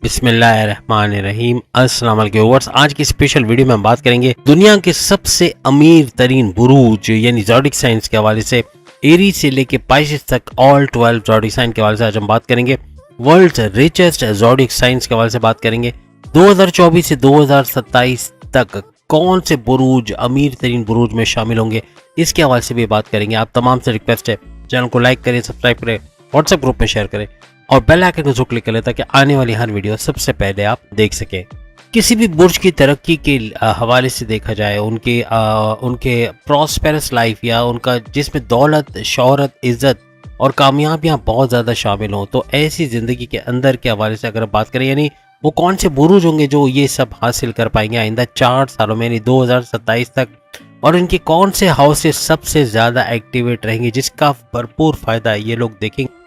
बिस्मिल्लाहिर्रहमानिर्रहीम। अस्सलाम वालेकुम व्यूअर्स। आज की स्पेशल वीडियो में हम बात करेंगे दुनिया के सबसे अमीर तरीन बुरूज यानी ज़ोडिक साइंस के हवाले से। एरीज से लेके पाइसेस तक ऑल 12 ज़ोडिक साइन के हवाले से आज हम बात करेंगे। वर्ल्ड रिचेस्ट ज़ोडिक साइंस के हवाले से बात करेंगे। 2024 से 2027 तक कौन से बुरूज अमीर तरीन बुरूज में शामिल होंगे, इसके हवाले से भी बात करेंगे। आप तमाम से रिक्वेस्ट है, चैनल को लाइक करें, सब्सक्राइब करें, व्हाट्सएप ग्रुप में शेयर करें और बेल आइकन को क्लिक करें ताकि आने वाली हर वीडियो सबसे पहले आप देख सकें। किसी भी बुर्ज की तरक्की के हवाले से देखा जाए, उनके प्रॉस्पेरस लाइफ या उनका जिसमें दौलत, शोहरत, इज्जत और कामयाबियां बहुत ज़्यादा शामिल हों, तो ऐसी ज़िंदगी के अंदर के हवाले से अगर बात करें, यानी वो कौन से बुरुज होंगे जो ये सब हासिल कर पाएंगे आइंदा 4 सालों में, यानी 2027 तक, और इनके कौन से हाउसेस सबसे ज़्यादा एक्टिवेट रहेंगे जिसका भरपूर फ़ायदा ये लोग देखेंगे।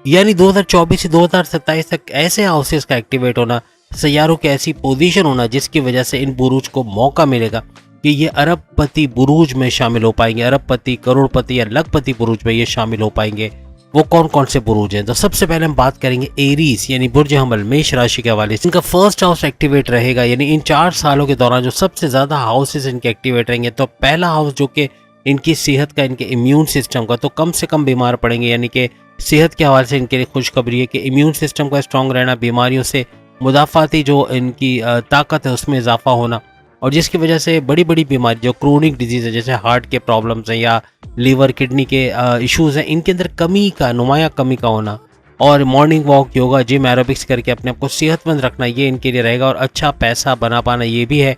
यानी 2024 से 2027 तक ऐसे हाउसेस का एक्टिवेट होना, सैयारों की ऐसी पोजीशन होना जिसकी वजह से इन बुरूज को मौका मिलेगा कि ये अरबपति बुरूज में शामिल हो पाएंगे। अरबपति, करोड़पति या लखपति बुरूज में ये शामिल हो पाएंगे। वो कौन कौन से बुरूज हैं? तो सबसे पहले हम बात करेंगे एरीज यानी बुर्ज हमल, मेष राशि के हवाले से। इनका फर्स्ट हाउस एक्टिवेट रहेगा, यानी इन 4 सालों के दौरान जो सबसे ज्यादा हाउसेस इनके एक्टिवेट रहेंगे। तो पहला हाउस जो कि इनकी सेहत का, इनके इम्यून सिस्टम का, तो कम से कम बीमार पड़ेंगे, यानी कि सेहत के हवाले से इनके लिए खुशखबरी है कि इम्यून सिस्टम का स्ट्रांग रहना, बीमारियों से मुदाफ़ाती जो इनकी ताकत है उसमें इजाफा होना, और जिसकी वजह से बड़ी बड़ी बीमारी जो क्रोनिक डिजीज़ है, जैसे हार्ट के प्रॉब्लम्स हैं या लीवर किडनी के इश्यूज़ हैं, इनके अंदर कमी का, नुमाया कमी का होना, और morning walk, yoga, gym, aerobics करके अपने आप को सेहतमंद रखना, ये इनके लिए रहेगा। और अच्छा पैसा बना पाना ये भी है।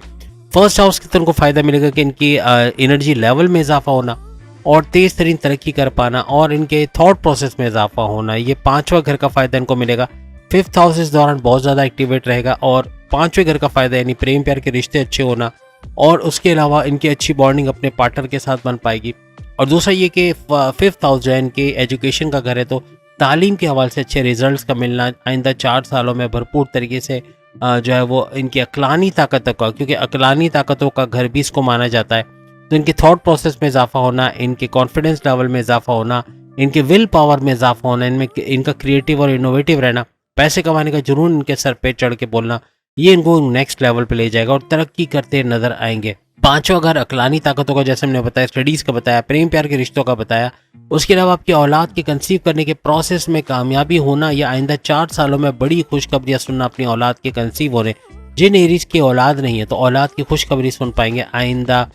फर्स्ट हाउस के तो उनको फ़ायदा मिलेगा कि इनकी एनर्जी लेवल में इजाफा होना और तेज़ तरीन तरक्की कर पाना और इनके थॉट प्रोसेस में इजाफा होना, ये 5वां घर का फ़ायदा इनको मिलेगा। 5th हाउस इस दौरान बहुत ज़्यादा एक्टिवेट रहेगा और 5वें घर का फ़ायदा यानी प्रेम प्यार के रिश्ते अच्छे होना, और उसके अलावा इनकी अच्छी बॉन्डिंग अपने पार्टनर के साथ बन पाएगी। और दूसरा ये कि 5th हाउस जो है इनके एजुकेशन का घर है, तो तालीम के हवाले से अच्छे रिजल्ट्स का मिलना आइंदा 4 सालों में भरपूर तरीके से जो है वो इनकी अक्लानी ताकतों का, क्योंकि अक्लानी ताकतों का घर भी इसको माना जाता है, तो इनके थॉट प्रोसेस में इजाफा होना, इनके कॉन्फिडेंस लेवल में इजाफा होना, इनके विल पावर में इजाफा होना, इनमें इनका क्रिएटिव और इनोवेटिव रहना, पैसे कमाने का जुनून इनके सर पे चढ़ के बोलना, ये इनको नेक्स्ट लेवल पे ले जाएगा और तरक्की करते नजर आएंगे। 5वां घर अक्लानी ताकतों का, जैसे हमने बताया, स्टडीज़ का बताया, प्रेम प्यार के रिश्तों का बताया। उसके अलावा आपकी औलाद के कंसीव करने के प्रोसेस में कामयाबी होना, या आइंदा 4 सालों में बड़ी खुशखबरियाँ सुनना अपनी औलाद के कंसीव होने। जिन एरीज की औलाद नहीं है तो औलाद की खुशखबरी सुन पाएंगे आइंदा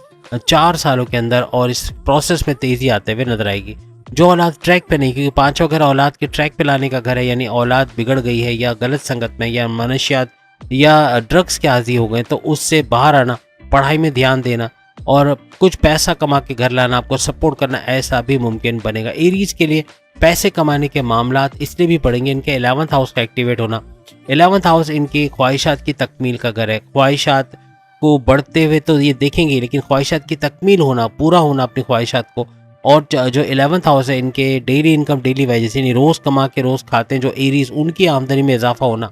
4 सालों के अंदर, और इस प्रोसेस में तेज़ी आते हुए नजर आएगी। जो औलाद ट्रैक पे नहीं, क्योंकि 5वां घर औलाद के ट्रैक पे लाने का घर है, यानी औलाद बिगड़ गई है या गलत संगत में या मनशियात या ड्रग्स के आदी हो गए, तो उससे बाहर आना, पढ़ाई में ध्यान देना और कुछ पैसा कमा के घर लाना, आपको सपोर्ट करना, ऐसा भी मुमकिन बनेगा। एरीज के लिए पैसे कमाने के मामलात इसलिए भी पड़ेंगे इनके 11th हाउस का एक्टिवेट होना। 11th हाउस इनकी ख्वाहिशात की तकमील का घर है। ख्वाहिशात को बढ़ते हुए तो ये देखेंगे, लेकिन ख्वाहिशात की तकमील होना, पूरा होना अपनी ख्वाहिशात को। और जो 11th हाउस है इनके डेली इनकम, डेली वेजेस, यानी रोज़ कमा के रोज़ खाते हैं जो एरीज, उनकी आमदनी में इजाफा होना,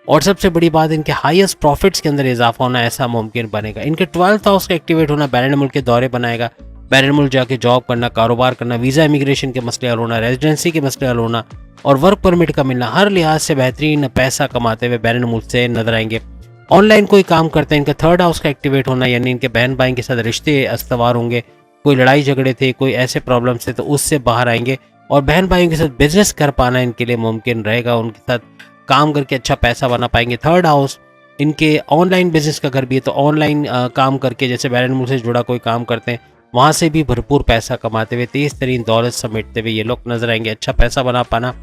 और सबसे बड़ी बात इनके हाईएस्ट प्रॉफिट्स के अंदर इजाफा होना, ऐसा मुमकिन बनेगा। इनके 12th हाउस का एक्टिवेट होना बैरन मुल्क के दौरे बनाएगा। बैरन मुल्क जाके जॉब करना, कारोबार करना, वीज़ा इमिग्रेशन के मसले हल होना, रेजिडेंसी के मसले हल होना और वर्क परमिट का मिलना, हर लिहाज से बेहतरीन पैसा कमाते हुए बैरन मुल्क से नजर आएंगे। ऑनलाइन कोई काम करते हैं, इनका 3rd हाउस का एक्टिवेट होना, यानी इनके बहन भाई के साथ रिश्ते अस्तवार होंगे, कोई लड़ाई झगड़े थे, कोई ऐसे प्रॉब्लम्स थे, तो उससे बाहर आएंगे और बहन भाइयों के साथ बिजनेस कर पाना इनके लिए मुमकिन रहेगा। उनके साथ काम करके अच्छा पैसा बना पाएंगे। 3rd हाउस इनके ऑनलाइन बिजनेस का घर भी है, तो ऑनलाइन काम करके, जैसे बैरन मुल्क से जुड़ा कोई काम करते हैं, वहाँ से भी भरपूर पैसा कमाते हुए, तेज़ तरीन दौलत समेटते हुए ये लोग नजर आएंगे। अच्छा पैसा बना पाना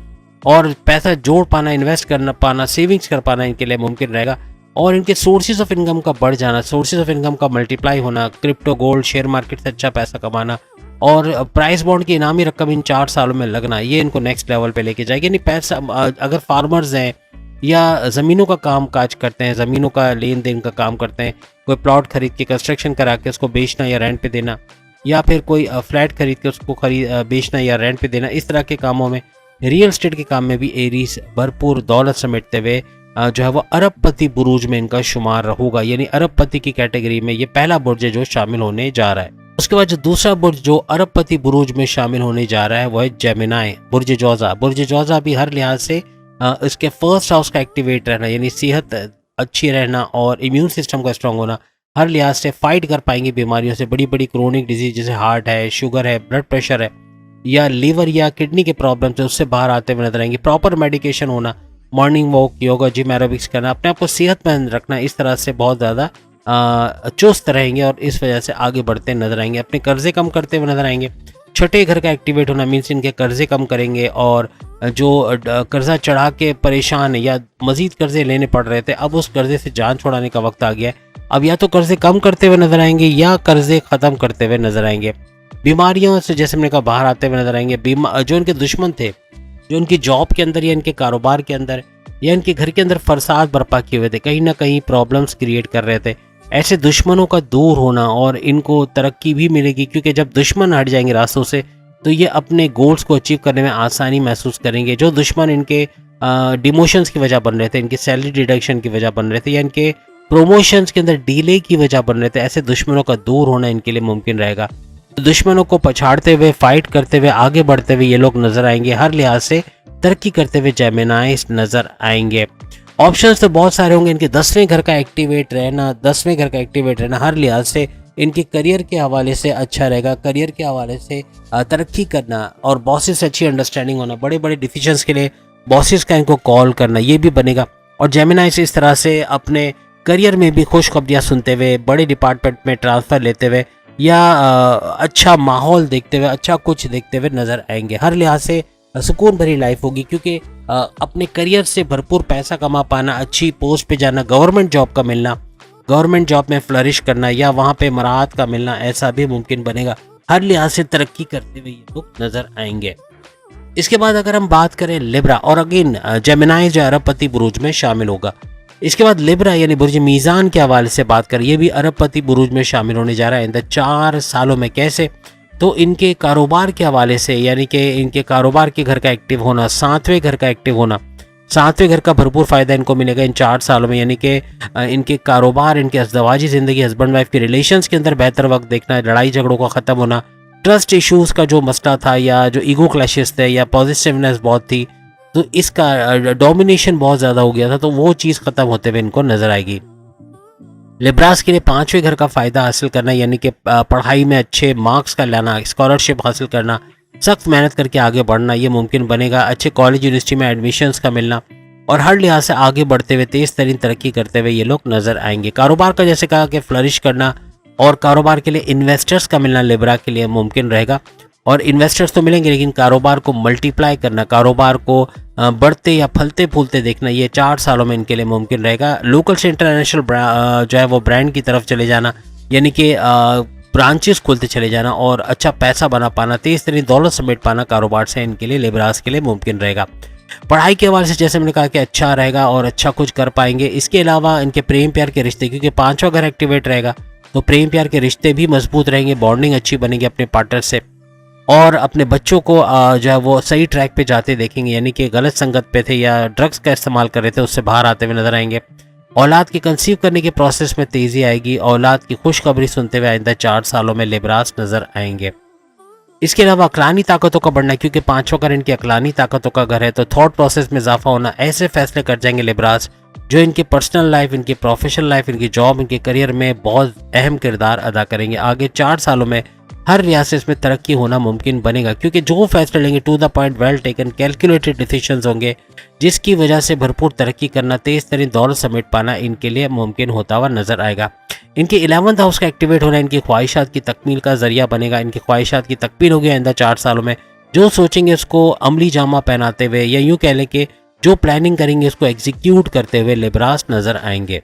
और पैसा जोड़ पाना, इन्वेस्ट करना पाना, सेविंग्स कर पाना इनके लिए मुमकिन रहेगा। और इनके सोर्सेज ऑफ इनकम का बढ़ जाना, सोर्सेज ऑफ इनकम का मल्टीप्लाई होना, क्रिप्टो, गोल्ड, शेयर मार्केट से अच्छा पैसा कमाना और प्राइस बॉन्ड की इनामी रकम इन 4 सालों में लगना, ये इनको नेक्स्ट लेवल पे लेके जाएगी। यानी पैसा, अगर फार्मर्स हैं या ज़मीनों का काम काज करते हैं, ज़मीनों का लेन देन का काम करते हैं, कोई प्लॉट खरीद के कंस्ट्रक्शन करा के उसको बेचना या रेंट पे देना, या फिर कोई फ्लैट खरीद के उसको बेचना या रेंट पे देना, इस तरह के कामों में, रियल एस्टेट के काम में भी एरीज भरपूर दौलत समेटते हुए जो है वो अरबपति बुरूज में इनका शुमार होगा। यानी अरबपति की कैटेगरी में ये पहला बुर्ज है जो शामिल होने जा रहा है। उसके बाद जो दूसरा बुर्ज जो अरबपति बुरूज में शामिल होने जा रहा है वो है जेमिनाई, बुर्ज जौजा। बुर्ज जौजा भी हर लिहाज से इसके फर्स्ट हाउस का एक्टिवेट रहना यानी सेहत अच्छी रहना और इम्यून सिस्टम का स्ट्रांग होना, हर लिहाज से फाइट कर पाएंगे बीमारियों से। बड़ी बड़ी क्रोनिक डिजीज जैसे हार्ट है, शुगर है, ब्लड प्रेशर है या लीवर या किडनी के प्रॉब्लम से उससे बाहर आते हुए नजर आएंगे। प्रॉपर मेडिकेशन होना, morning walk, yoga, gym, aerobics करना, अपने आप को सेहतमंद रखना, इस तरह से बहुत ज़्यादा चुस्त रहेंगे और इस वजह से आगे बढ़ते नजर आएंगे। अपने कर्जे कम करते हुए नजर आएंगे। छठे घर का एक्टिवेट होना मीन्स इनके कर्जे कम करेंगे और जो कर्जा चढ़ा के परेशान है या मजीद कर्जे लेने पड़ रहे थे, अब उस कर्जे से जान छुड़ाने का वक्त आ गया है। अब या तो कर्जे कम करते हुए नजर आएंगे या कर्जे खत्म करते हुए नजर आएंगे। बीमारियों से जैसे हमने कहा बाहर आते हुए नजर आएंगे। जो इनके दुश्मन थे, जो इनकी जॉब के अंदर या इनके कारोबार के अंदर या इनके घर के अंदर फसाद बर्पा किए हुए थे, कहीं ना कहीं प्रॉब्लम्स क्रिएट कर रहे थे, ऐसे दुश्मनों का दूर होना और इनको तरक्की भी मिलेगी। क्योंकि जब दुश्मन हट जाएंगे रास्तों से तो ये अपने गोल्स को अचीव करने में आसानी महसूस करेंगे। जो दुश्मन इनके डिमोशंस की वजह बन रहे थे, इनके सैलरी डिडक्शन की वजह बन रहे थे या इनके प्रमोशंस के अंदर डिले की वजह बन रहे थे, ऐसे दुश्मनों का दूर होना इनके लिए मुमकिन रहेगा। दुश्मनों को पछाड़ते हुए, फाइट करते हुए, आगे बढ़ते हुए ये लोग नजर आएंगे। हर लिहाज से तरक्की करते हुए जेमिनाइज नजर आएंगे। ऑप्शंस तो बहुत सारे होंगे। इनके 10वें घर का एक्टिवेट रहना, 10वें घर का एक्टिवेट रहना हर लिहाज से इनके करियर के हवाले से अच्छा रहेगा। करियर के हवाले से तरक्की करना और बॉसेस से अच्छी अंडरस्टैंडिंग होना, बड़े बड़े डिसीजंस के लिए बॉसेस का इनको कॉल करना, ये भी बनेगा। और जेमिनाई से इस तरह से अपने करियर में भी खुशखबरियाँ सुनते हुए, बड़े डिपार्टमेंट में ट्रांसफ़र लेते हुए या अच्छा माहौल देखते हुए, अच्छा कुछ देखते हुए नज़र आएंगे। हर लिहाज से सुकून भरी लाइफ होगी क्योंकि अपने करियर से भरपूर पैसा कमा पाना, अच्छी पोस्ट पे जाना, गवर्नमेंट जॉब का मिलना, गवर्नमेंट जॉब में फ्लरिश करना या वहाँ पे मराहत का मिलना, ऐसा भी मुमकिन बनेगा। हर लिहाज से तरक्की करते हुए ये लोग नजर आएंगे। इसके बाद अगर हम बात करें लिब्रा, और अगेन जेमिनाई जो अरबपति बुरूज में शामिल होगा। इसके बाद लिब्रा यानी बुर्ज मीज़ान के हवाले से बात करें, ये भी अरबपति बुरूज में शामिल होने जा रहा है इन 4 सालों में। कैसे? तो इनके कारोबार के हवाले से यानी कि इनके कारोबार के घर का एक्टिव होना, 7वें घर का एक्टिव होना, 7वें घर का भरपूर फ़ायदा इनको मिलेगा इन 4 सालों में। यानी कि इनके कारोबार, इनके अज़दवाजी ज़िंदगी, हस्बैंड वाइफ के रिलेशंस के अंदर बेहतर वक्त देखना, लड़ाई झगड़ों का ख़त्म होना, ट्रस्ट इश्यूज़ का जो मसला था या जो ईगो क्लैशेस थे या पॉजिटिवनेस बहुत थी, तो इसका डोमिनेशन बहुत ज़्यादा हो गया था, तो वो चीज़ ख़त्म होते हुए इनको नज़र आएगी। लिब्रास के लिए 5वें घर का फ़ायदा हासिल करना यानी कि पढ़ाई में अच्छे मार्क्स का लाना, स्कॉलरशिप हासिल करना, सख्त मेहनत करके आगे बढ़ना, ये मुमकिन बनेगा। अच्छे कॉलेज यूनिवर्सिटी में एडमिशन्स का मिलना और हर लिहाज से आगे बढ़ते हुए तेज़ तरीन तरक्की करते हुए ये लोग नज़र आएंगे। कारोबार का जैसे कहा कि फ्लरिश करना और कारोबार के लिए इन्वेस्टर्स का मिलना लिब्रा के लिए मुमकिन रहेगा। और इन्वेस्टर्स तो मिलेंगे लेकिन कारोबार को मल्टीप्लाई करना, कारोबार को बढ़ते या फलते फूलते देखना, ये 4 सालों में इनके लिए मुमकिन रहेगा। लोकल से इंटरनेशनल जो है वो ब्रांड की तरफ चले जाना यानी कि ब्रांचेस खोलते चले जाना और अच्छा पैसा बना पाना, तेज़ तरीन दौलत समेट पाना कारोबार से इनके लिए, लिब्रास के लिए मुमकिन रहेगा। पढ़ाई के हवाले से जैसे मैंने कहा कि अच्छा रहेगा और अच्छा कुछ कर पाएंगे। इसके अलावा इनके प्रेम प्यार के रिश्ते, क्योंकि 5वां घर एक्टिवेट रहेगा तो प्रेम प्यार के रिश्ते भी मजबूत रहेंगे, बॉन्डिंग अच्छी बनेगी अपने पार्टनर से। और अपने बच्चों को जो है वो सही ट्रैक पे जाते देखेंगे, यानी कि गलत संगत पे थे या ड्रग्स का इस्तेमाल कर रहे थे, उससे बाहर आते हुए नजर आएंगे। औलाद की कंसीव करने के प्रोसेस में तेज़ी आएगी। औलाद की खुशखबरी सुनते हुए आइंदा 4 सालों में लिब्रास नजर आएंगे। इसके अलावा अकलानी ताकतों का बढ़ना, क्योंकि 5वां घर इनकी अकलानी ताकतों का घर है, तो थॉट प्रोसेस में इजाफा होना, ऐसे फैसले कर जाएंगे लिब्रास जो इनकी पर्सनल लाइफ, इनकी प्रोफेशनल लाइफ, इनकी जॉब, इनके करियर में बहुत अहम किरदार अदा करेंगे। आगे 4 सालों में हर रियासत इसमें तरक्की होना मुमकिन बनेगा, क्योंकि जो फैसले लेंगे to the point, well taken, calculated decisions होंगे, जिसकी वजह से भरपूर तरक्की करना, तेज़ तरीन दौलत समेट पाना इनके लिए मुमकिन होता हुआ नजर आएगा। इनके 11th हाउस का एक्टिवेट होना इनकी ख्वाहिशात की तकमील का जरिया बनेगा। इनकी ख्वाहिशात की तकमील होगी आइंदा 4 सालों में। जो सोचेंगे उसको अमली जामा पहनाते हुए, या यूँ कह लें कि जो प्लानिंग करेंगे उसको एग्जीक्यूट करते हुए लिब्रास नजर आएंगे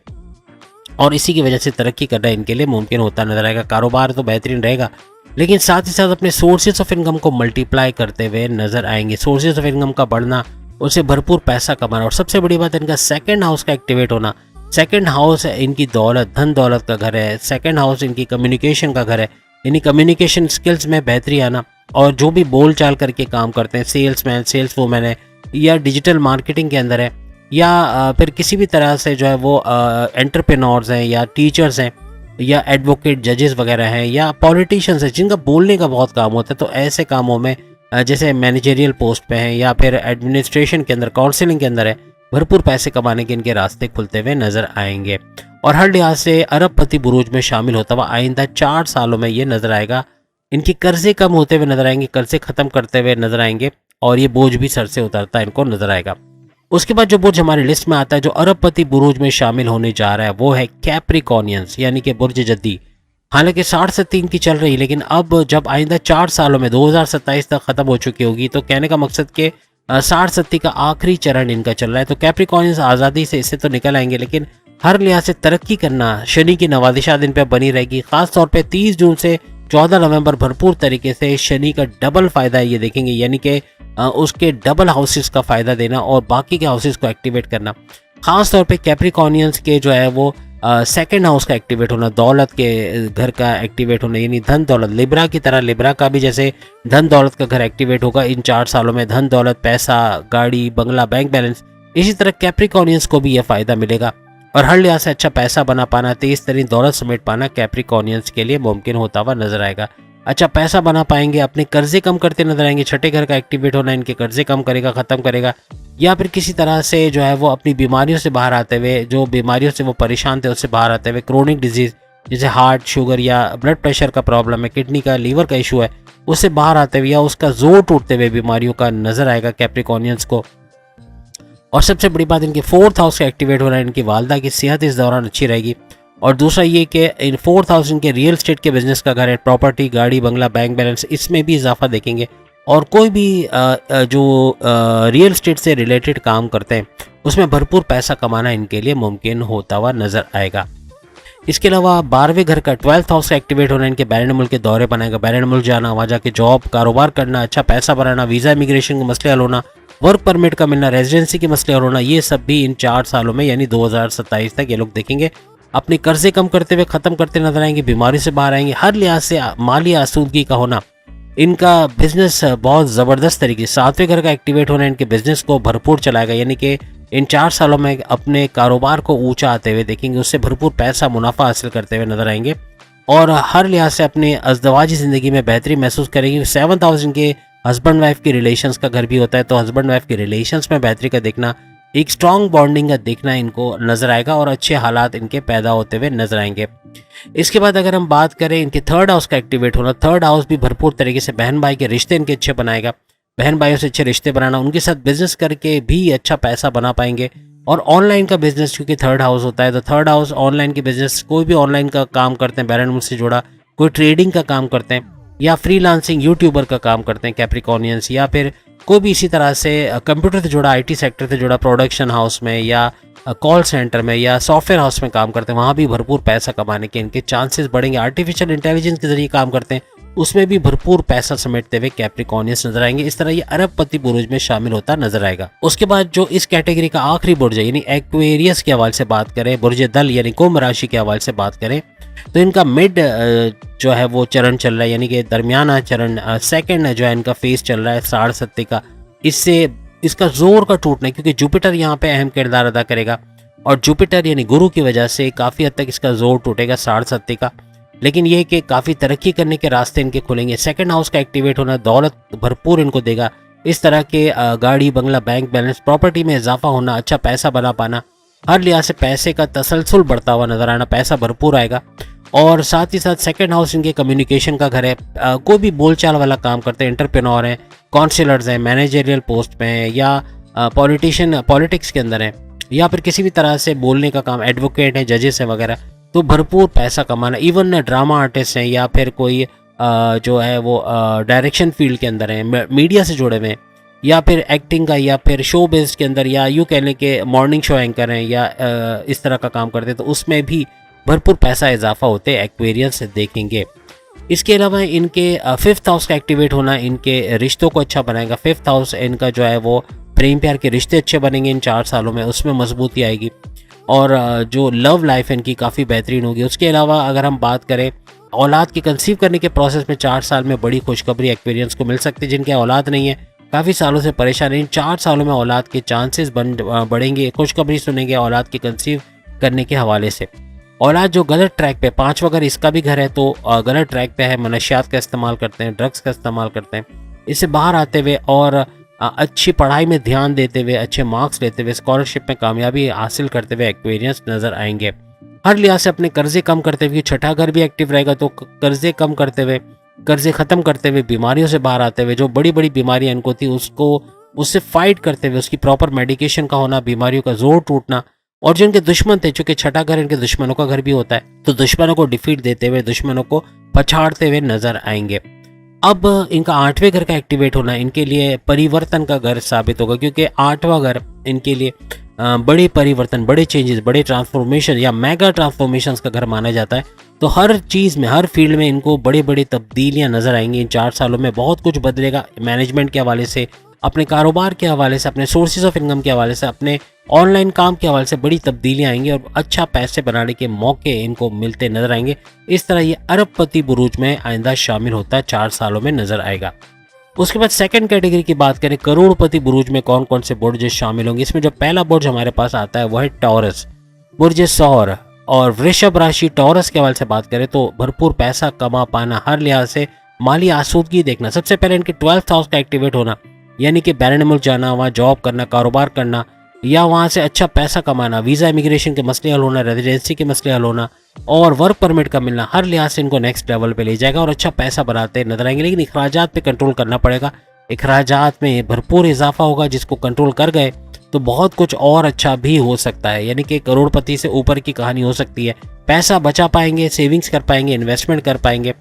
और इसी की वजह से तरक्की करना इनके लिए मुमकिन होता नजर आएगा। कारोबार तो बेहतरीन रहेगा लेकिन साथ ही साथ अपने सोर्सेज ऑफ इनकम को मल्टीप्लाई करते हुए नजर आएंगे। सोर्सेज ऑफ इनकम का बढ़ना, उससे भरपूर पैसा कमाना, और सबसे बड़ी बात इनका 2nd हाउस का एक्टिवेट होना। 2nd हाउस इनकी दौलत, धन दौलत का घर है। 2nd हाउस इनकी कम्युनिकेशन का घर है, यानी कम्युनिकेशन स्किल्स में बेहतरी आना। और जो भी बोल चाल करके काम करते हैं, सेल्समैन, सेल्स वूमेन है या डिजिटल मार्केटिंग के अंदर है या फिर किसी भी तरह से जो है वो एंटरप्रेन्योर्स हैं या टीचर्स हैं या एडवोकेट, जजेस वगैरह हैं या पॉलिटिशियंस हैं जिनका बोलने का बहुत काम होता है, तो ऐसे कामों में जैसे मैनेजरियल पोस्ट पे हैं या फिर एडमिनिस्ट्रेशन के अंदर, काउंसलिंग के अंदर है, भरपूर पैसे कमाने के इनके रास्ते खुलते हुए नजर आएंगे। और हर लिहाज से अरबपति बुरूज में शामिल होता हुआ आइंदा 4 सालों में ये नजर आएगा। इनके कर्जे कम होते हुए नजर आएंगे, कर्जे खत्म करते हुए नजर आएंगे और ये बोझ भी सर से उतरता इनको नजर आएगा। उसके बाद जो बुर्ज हमारी लिस्ट में आता है जो अरबपति बुरूज में शामिल होने जा रहा है वो है कैप्रिकॉर्नियंस यानी कि बुर्ज जद्दी। हालांकि 60 से 3 की चल रही, लेकिन अब जब आइंदा 4 सालों में 2027 तक खत्म हो चुकी होगी, तो कहने का मकसद के 60-70 का आखिरी चरण इनका चल रहा है। तो कैप्रिकॉर्नियंस आज़ादी से इससे तो निकल आएंगे, लेकिन हर लिहाज से तरक्की करना, शनि की नवादिशात इन पर बनी रहेगी। खासतौर पर 30 जून से 14 नवंबर भरपूर तरीके से शनि का डबल फायदा ये देखेंगे, यानी कि उसके डबल हाउसेस का फायदा देना और बाकी के हाउसेस को एक्टिवेट करना। खास तौर पे कैप्रिकॉर्नियंस के जो है वो सेकंड हाउस का एक्टिवेट होना, दौलत के घर का एक्टिवेट होना, यानी धन दौलत, लिब्रा की तरह लिब्रा का भी जैसे धन दौलत का घर एक्टिवेट होगा इन 4 सालों में, धन दौलत, पैसा, गाड़ी, बंगला, बैंक बैलेंस, इसी तरह कैप्रिकॉर्नियंस को भी यह फायदा मिलेगा। और हर लिहाज से अच्छा पैसा बना पाना, तेज तरीन दौलत समेट पाना कैप्रिकॉर्नियंस के लिए मुमकिन होता हुआ नजर आएगा। अच्छा पैसा बना पाएंगे, अपने कर्जे कम करते नजर आएंगे, छठे घर का एक्टिवेट होना इनके कर्जे कम करेगा, खत्म करेगा, या फिर किसी तरह से जो है वो अपनी बीमारियों से बाहर आते हुए, जो बीमारियों से वो परेशान थे उससे बाहर आते हुए, क्रोनिक डिजीज जैसे हार्ट, शुगर या ब्लड प्रेशर का प्रॉब्लम है, किडनी का, लीवर का इशू है, उससे बाहर आते हुए या उसका जोर टूटते हुए बीमारियों का नजर आएगा कैप्रिकॉर्नियंस को। और सबसे बड़ी बात, इनके 4th हाउस का एक्टिवेट हो रहा है, इनकी वालदा की सेहत इस दौरान अच्छी रहेगी। और दूसरा ये कि इन 4th हाउस इनके रियल स्टेट के बिजनेस का घर है, प्रॉपर्टी, गाड़ी, बंगला, बैंक बैलेंस, इसमें भी इजाफा देखेंगे। और कोई भी जो रियल स्टेट से रिलेटेड काम करते हैं उसमें भरपूर पैसा कमाना इनके लिए मुमकिन होता हुआ नजर आएगा। इसके अलावा 12वें घर का 12th हाउस का एक्टिवेट होना इनके बैरन मुल्क के दौरे बनाएगा, बैरन मुल्क जाना, वहाँ जाके जॉब, कारोबार करना, अच्छा पैसा बनाना, वीज़ा इमिग्रेशन के मसले हल होना, वर्क परमिट का मिलना, रेजिडेंसी के मसले हल होना, ये सब भी इन 4 सालों में यानी 2027 तक ये लोग देखेंगे। अपने कर्जे कम करते हुए ख़त्म करते नजर आएंगे, बीमारी से बाहर आएंगे, हर लिहाज से माली आसूदगी का होना, इनका बिजनेस बहुत ज़बरदस्त तरीके से 7वें घर का एक्टिवेट होना इनके बिजनेस को भरपूर चलाएगा, यानी कि इन 4 सालों में अपने कारोबार को ऊंचा आते हुए देखेंगे, उससे भरपूर पैसा मुनाफा हासिल करते हुए नजर आएंगे और हर लिहाज से अपने अज़दवाजी ज़िंदगी में बेहतरी महसूस करेंगे। 7th हाउस इनके हस्बैंड वाइफ की रिलेशंस का घर भी होता है, तो हस्बैंड वाइफ की रिलेशंस में बेहतरी का देखना, एक स्ट्रॉन्ग बॉन्डिंग का देखना इनको नजर आएगा और अच्छे हालात इनके पैदा होते हुए नजर आएंगे। इसके बाद अगर हम बात करें इनके 3rd हाउस का एक्टिवेट होना, 3rd हाउस भी भरपूर तरीके से बहन भाई के रिश्ते इनके अच्छे बनाएगा, बहन भाइयों से अच्छे रिश्ते बनाना, उनके साथ बिजनेस करके भी अच्छा पैसा बना पाएंगे। और ऑनलाइन का बिजनेस क्योंकि 3rd हाउस होता है, तो 3rd हाउस ऑनलाइन के बिजनेस, कोई भी ऑनलाइन का काम करते हैं, बैरन मुल्क से जुड़ा कोई ट्रेडिंग का काम करते हैं या फ्रीलांसिंग यूट्यूबर का काम करते हैं कैप्रिकॉर्नियंस, या फिर कोई भी इसी तरह से कंप्यूटर से जुड़ा, आईटी सेक्टर से जुड़ा प्रोडक्शन हाउस में या कॉल सेंटर में या सॉफ्टवेयर हाउस में काम करते हैं, वहाँ भी भरपूर पैसा कमाने के इनके चांसेस बढ़ेंगे। आर्टिफिशियल इंटेलिजेंस के जरिए काम करते हैं, उसमें भी भरपूर पैसा समेटते हुए कैप्रिकॉर्नियंस नजर आएंगे। इस तरह ये अरबपति बुर्ज में शामिल होता नजर आएगा। उसके बाद जो इस कैटेगरी का आखिरी बुर्ज है यानी एक्वेरियस के हवाले से बात करें, बुर्ज दल यानी कुंभ राशि के हवाले से बात करें, तो इनका मिड जो है वो चरण चल रहा है, यानी कि दरमियाना चरण, सेकंड जो है इनका फेज चल रहा है 60-70 का। इससे इसका जोर का टूटना है क्योंकि जुपिटर यहाँ पे अहम किरदार अदा करेगा और जुपिटर यानी गुरु की वजह से काफ़ी हद तक इसका जोर टूटेगा 60-70 का। लेकिन ये कि काफ़ी तरक्की करने के रास्ते इनके खुलेंगे। सेकंड हाउस का एक्टिवेट होना दौलत भरपूर इनको देगा, इस तरह के गाड़ी, बंगला, बैंक बैलेंस, प्रॉपर्टी में इजाफा होना, अच्छा पैसा बना पाना, हर लिहाज से पैसे का तसलसल बढ़ता हुआ नजर आना, पैसा भरपूर आएगा। और साथ ही साथ सेकंड हाउस इनके कम्युनिकेशन का घर है, कोई भी बोलचाल वाला काम करते हैं, एंटरप्रेन्योर हैं, काउंसलर्स हैं, मैनेजरियल पोस्ट पे हैं या पॉलिटिशियन पॉलिटिक्स के अंदर हैं या फिर किसी भी तरह से बोलने का काम, एडवोकेट हैं, जजेस हैं वगैरह, तो भरपूर पैसा कमाना। इवन ड्रामा आर्टिस्ट हैं या फिर कोई जो है वो डायरेक्शन फील्ड के अंदर हैं, मीडिया से जुड़े हुए हैं या फिर एक्टिंग का या फिर शो बेस्ड के अंदर, या यूँ कहने के मॉर्निंग शो एंकर हैं या इस तरह का काम करते हैं, तो उसमें भी भरपूर पैसा इजाफा होते एक्वेरियस से देखेंगे। इसके अलावा इनके 5th हाउस का एक्टिवेट होना इनके रिश्तों को अच्छा बनाएगा। 5th हाउस इनका जो है वो प्रेम प्यार के रिश्ते अच्छे बनेंगे इन 4 सालों में, उसमें मजबूती आएगी और जो लव लाइफ है इनकी काफ़ी बेहतरीन होगी। उसके अलावा अगर हम बात करें औलाद के कंसीव करने के प्रोसेस में 4 साल में बड़ी खुशखबरी एक्वेरियंस को मिल सकती है। जिनके औलाद नहीं है, काफ़ी सालों से परेशान है, इन 4 सालों में औलाद के चांसेस बढ़ेंगे, खुशखबरी सुनेंगे औलाद के कंसीव करने के हवाले से। औलाद जो गलत ट्रैक पे, 5वां घर इसका भी घर है, तो गलत ट्रैक पे है, मनशियात का इस्तेमाल करते हैं, ड्रग्स का इस्तेमाल करते हैं, इससे बाहर आते हुए और अच्छी पढ़ाई में ध्यान देते हुए, अच्छे मार्क्स लेते हुए, स्कॉलरशिप में कामयाबी हासिल करते हुए एक्वेरियंस नजर आएंगे। हर लिहाज से अपने कर्जे कम करते हुए, छठा घर भी एक्टिव रहेगा तो कर्जे कम करते हुए, कर्जे खत्म करते हुए, बीमारियों से बाहर आते हुए, जो बड़ी बड़ी बीमारियां इनको थी उससे फाइट करते हुए, उसकी प्रॉपर मेडिकेशन का होना, बीमारियों का जोर टूटना, और जो इनके दुश्मन थे, चूंकि छठा घर इनके दुश्मनों का घर भी होता है, तो दुश्मनों को डिफीट देते हुए, दुश्मनों को पछाड़ते हुए नजर आएंगे। अब इनका आठवें घर का एक्टिवेट होना इनके लिए परिवर्तन का घर साबित होगा, क्योंकि आठवां घर इनके लिए बड़े परिवर्तन, बड़े चेंजेस, बड़े ट्रांसफॉर्मेशन या मेगा ट्रांसफॉर्मेशंस का घर माना जाता है। तो हर चीज़ में, हर फील्ड में इनको बड़ी बड़ी तब्दीलियां नजर आएंगी। इन 4 सालों में बहुत कुछ बदलेगा, मैनेजमेंट के हवाले से, अपने कारोबार के हवाले से, अपने सोर्सेज ऑफ इनकम के हवाले से, अपने ऑनलाइन काम के हवाले से बड़ी तब्दीलियां आएंगी और अच्छा पैसे बनाने के मौके इनको मिलते नजर आएंगे। इस तरह ये अरबपति बुरूज में आइंदा शामिल होता है, 4 सालों में नजर आएगा। उसके बाद सेकंड कैटेगरी की बात करें, करोड़पति बुरूज में कौन कौन से बुर्ज शामिल होंगे। इसमें जो पहला बुर्ज हमारे पास आता है वो है टॉरस, बुर्ज सौर और वृषभ राशि। टॉरस के हवाले से बात करें तो भरपूर पैसा कमा पाना, हर लिहाज से माली आसूदगी देखना। सबसे पहले इनके 12th हाउस का एक्टिवेट होना, यानी कि बैरन मुल्क जाना, वहाँ जॉब करना, कारोबार करना या वहाँ से अच्छा पैसा कमाना, वीज़ा इमिग्रेशन के मसले हल होना, रेजिडेंसी के मसले हल होना और वर्क परमिट का मिलना, हर लिहाज से इनको नेक्स्ट लेवल पे ले जाएगा और अच्छा पैसा बनाते नजर आएंगे। लेकिन अखराजात पे कंट्रोल करना पड़ेगा, अखराजात में भरपूर इजाफा होगा, जिसको कंट्रोल कर गए तो बहुत कुछ और अच्छा भी हो सकता है, यानी कि करोड़पति से ऊपर की कहानी हो सकती है। पैसा बचा पाएंगे, सेविंग्स कर पाएंगे, इन्वेस्टमेंट कर पाएंगे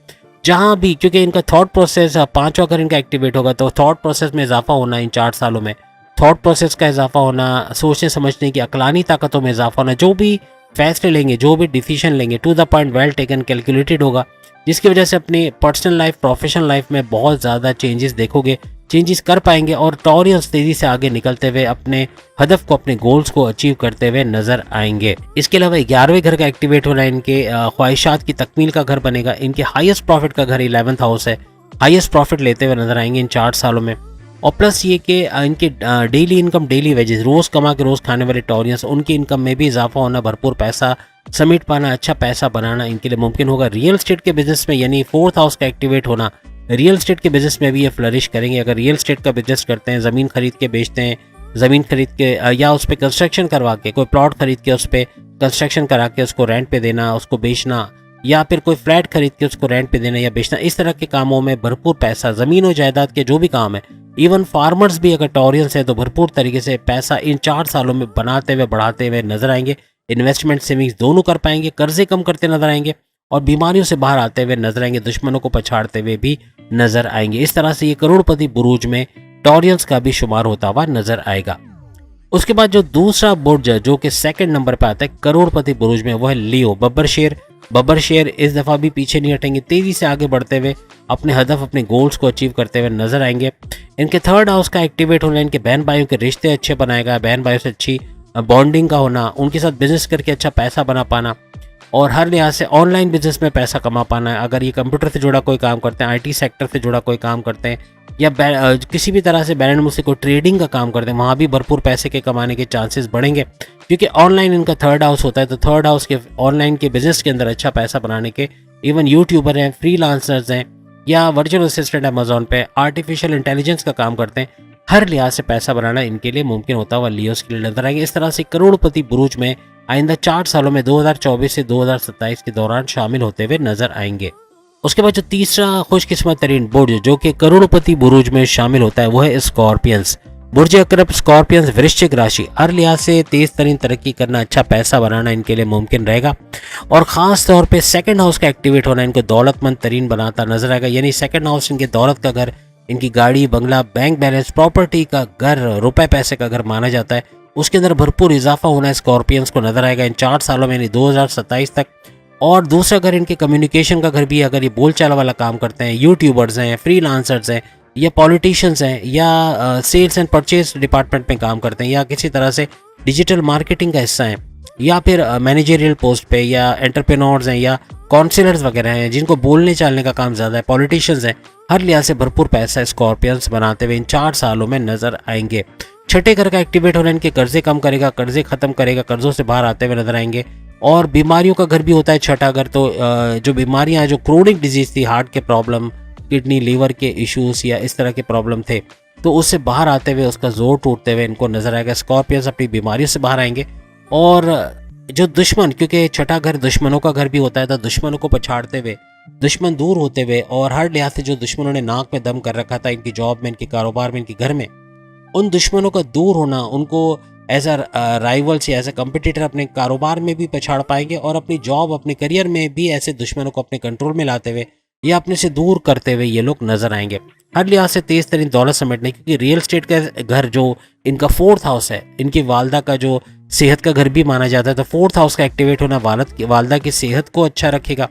जहाँ भी, क्योंकि इनका थॉट प्रोसेस 5वां अगर इनका एक्टिवेट होगा तो थॉट प्रोसेस में इजाफा होना, इन 4 सालों में थॉट प्रोसेस का इजाफा होना, सोचने समझने की अक्लानी ताकतों में इजाफा होना, जो भी फैसले लेंगे, जो भी डिसीजन लेंगे, to the point, well taken, calculated होगा, जिसकी वजह से अपनी पर्सनल लाइफ, प्रोफेशनल लाइफ में बहुत ज़्यादा चेंजेस देखोगे, चेंजेस कर पाएंगे और टॉरियंस तेजी से आगे निकलते हुए अपने हदफ को, अपने गोल्स को अचीव करते हुए नजर आएंगे। इसके अलावा 11वें घर का एक्टिवेट होना इनके ख्वाहिशात की तकमील का घर बनेगा। इनके हाईएस्ट प्रॉफिट का घर 11th हाउस है, हाईएस्ट प्रॉफिट लेते हुए नजर आएंगे इन 4 सालों में। और प्लस ये कि इनके डेली इनकम, डेली वेजेस, रोज़ कमा के रोज़ खाने वाले टॉरियंस, उनकी इनकम में भी इजाफा होना, भरपूर पैसा समेट पाना, अच्छा पैसा बनाना इनके लिए मुमकिन होगा। रियल एस्टेट के बिजनेस में, यानी 4th हाउस का एक्टिवेट होना, रियल एस्टेट के बिजनेस में भी ये फ्लरिश करेंगे। अगर रियल एस्टेट का बिजनेस करते हैं, ज़मीन खरीद के बेचते हैं, ज़मीन खरीद के या उस पर कंस्ट्रक्शन करवा के, कोई प्लॉट खरीद के उस पर कंस्ट्रक्शन करा के उसको रेंट पे देना, उसको बेचना, या फिर कोई फ्लैट खरीद के उसको रेंट पे देना या बेचना, इस तरह के कामों में भरपूर पैसा, ज़मीन और जायदाद के जो भी काम है, इवन फार्मर्स भी अगर टॉरियंस है तो भरपूर तरीके से पैसा इन 4 सालों में बनाते हुए, बढ़ाते हुए नजर आएंगे। इन्वेस्टमेंट, सेविंग्स दोनों कर पाएंगे, कर्जे कम करते नजर आएंगे और बीमारियों से बाहर आते हुए नजर आएंगे, दुश्मनों को पछाड़ते हुए भी नजर आएंगे। इस तरह से ये करोड़पति बुरूज में टॉरियंस का भी शुमार होता हुआ नजर आएगा। उसके बाद जो दूसरा बुर्ज है जो कि सेकंड नंबर पे आता है करोड़पति बुर्ज में, वो है लियो, बब्बर शेर। बब्बर शेर इस दफा भी पीछे नहीं हटेंगे, तेजी से आगे बढ़ते हुए अपने हदफ, अपने गोल्स को अचीव करते हुए नजर आएंगे। इनके 3rd हाउस का एक्टिवेट होना इनके बहन भाइयों के रिश्ते अच्छे बनाएगा, बहन भाइयों से अच्छी बॉन्डिंग का होना, उनके साथ बिजनेस करके अच्छा पैसा बना पाना और हर लिहाज से ऑनलाइन बिजनेस में पैसा कमा पाना है। अगर ये कंप्यूटर से जुड़ा कोई काम करते हैं, आईटी सेक्टर से जुड़ा कोई काम करते हैं या किसी भी तरह से बैरन मुल्क से कोई ट्रेडिंग का काम करते हैं, वहाँ भी भरपूर पैसे के कमाने के चांसेस बढ़ेंगे, क्योंकि ऑनलाइन इनका 3rd हाउस होता है। तो 3rd हाउस के ऑनलाइन के बिजनेस के अंदर अच्छा पैसा बनाने के, इवन यूट्यूबर हैं, फ्रीलांसर्स हैं या वर्चुअल असिस्टेंट अमेजोन पे आर्टिफिशियल इंटेलिजेंस का काम करते हैं, हर लिहाज से पैसा बनाना इनके लिए मुमकिन होता हुआ लियोस के लिए नजर आएंगे। इस तरह से करोड़पति बुरूज में आइंदा 4 सालों में 2024 से 2027 के दौरान शामिल होते हुए नजर आएंगे। उसके बाद जो तीसरा खुशकिस्मत तरीन बुर्ज जो कि करोड़पति बुरूज में शामिल होता है वो है स्कॉर्पियंस। बुर्ज अकरब स्कॉर्पियंस वृश्चिक राशि, हर लिहाज से तेज तरीन तरक्की करना, अच्छा पैसा बनाना इनके लिए मुमकिन रहेगा और ख़ास तौर पे 2nd हाउस का एक्टिवेट होना इनको दौलतमंद तरीन बनाता नजर आएगा। यानी 2nd हाउस इनके दौलत का घर, इनकी गाड़ी, बंगला, बैंक बैलेंस, प्रॉपर्टी का घर, रुपए पैसे का घर माना जाता है, उसके अंदर भरपूर इजाफा होना स्कॉर्पियंस को नजर आएगा इन 4 सालों में, यानी 2027 तक। और दूसरा घर इनके कम्युनिकेशन का घर भी है। अगर ये बोलचाल वाला काम करते हैं, यूट्यूबर्स हैं, फ्रीलांसर्स हैं या पॉलिटिशियंस हैं या सेल्स एंड परचेज डिपार्टमेंट में काम करते हैं या किसी तरह से डिजिटल मार्केटिंग का हिस्सा हैं या फिर मैनेजरियल पोस्ट पे या एंटरप्रेन्योर्स हैं या काउंसलर्स वगैरह हैं जिनको बोलने चालने का काम ज़्यादा है, पॉलिटिशियंस हैं, हर लिहाज से भरपूर पैसा स्कॉर्पियंस बनाते हुए इन 4 सालों में नजर आएंगे। 6ठे घर का एक्टिवेट होना इनके कर्जे कम करेगा, कर्जे खत्म करेगा, कर्जों से बाहर आते हुए नजर आएंगे। और बीमारियों का घर भी होता है 6ठा घर, तो जो बीमारियां, जो क्रोनिक डिजीज थी, हार्ट के प्रॉब्लम, किडनी लीवर के इश्यूज या इस तरह के प्रॉब्लम थे, तो उससे बाहर आते हुए, उसका जोर टूटते हुए इनको नजर आएगा। स्कॉर्पियंस अपनी बीमारियों से बाहर आएंगे और जो दुश्मन, क्योंकि छठा घर दुश्मनों का घर भी होता है, तो दुश्मनों को पछाड़ते हुए, दुश्मन दूर होते हुए और हर लिहाज से जो दुश्मनों ने नाक में दम कर रखा था इनकी जॉब में, इनके कारोबार में, इनके घर में, उन दुश्मनों का दूर होना, उनको एज अ राइवल्स या एज अ कंपटीटर अपने कारोबार में भी पछाड़ पाएंगे और अपनी जॉब, अपने करियर में भी ऐसे दुश्मनों को अपने कंट्रोल में लाते हुए या अपने से दूर करते हुए ये लोग नजर आएंगे। हर लिहाज से तेज तरीन दौलत समेटने, क्योंकि रियल स्टेट का घर जो इनका फोर्थ हाउस है, इनकी वालदा का जो सेहत का घर भी माना जाता है, तो फोर्थ हाउस का एक्टिवेट होना वालदा की सेहत को अच्छा रखेगा।